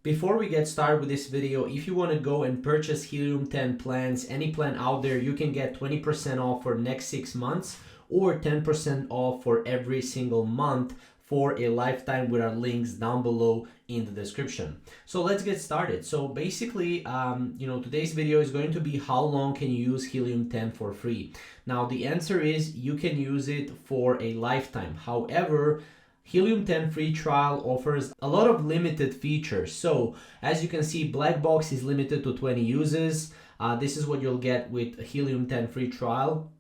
Before we get started with this video, if you want to go and purchase Helium 10 plans, any plan out there, you can get 20% off for next 6 months or 10% off for every single month for a lifetime with our links down below in the description. So let's get started. So basically, today's video is going to be how long can you use Helium 10 for free? Now, the answer is you can use it for a lifetime. However, Helium 10 free trial offers a lot of limited features. So as you can see, black box is limited to 20 uses. This is what you'll get with Helium 10 free trial.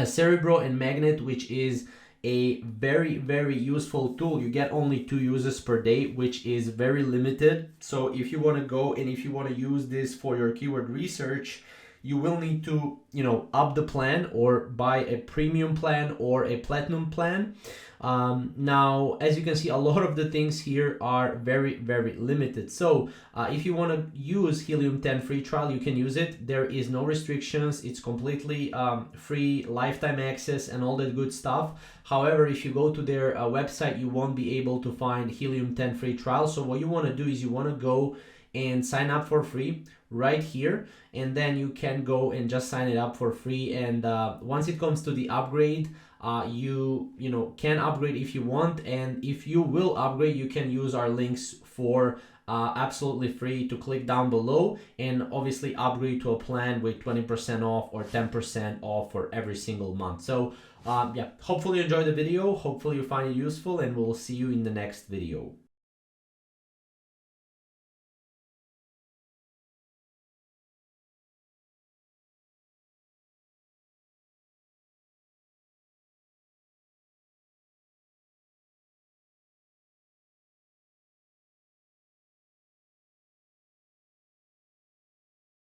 Cerebro and Magnet, which is a very useful tool. You get only 2 uses per day, which is very limited. So if you want to go and if you want to use this for your keyword research, you will need to up the plan or buy a premium plan or a platinum plan. Now, as you can see, a lot of the things here are very limited. So if you want to use Helium 10 free trial, you can use it. There is no restrictions. It's completely free, lifetime access and all that good stuff. However, if you go to their website, you won't be able to find Helium 10 free trial. So what you want to do is you want to go and sign up for free right here, and then you can go and just sign it up for free. And once it comes to the upgrade, you can upgrade if you want, and if you will upgrade, you can use our links for absolutely free to click down below and obviously upgrade to a plan with 20% off or 10% off for every single month. So hopefully you enjoyed the video, hopefully you find it useful, and we'll see you in the next video.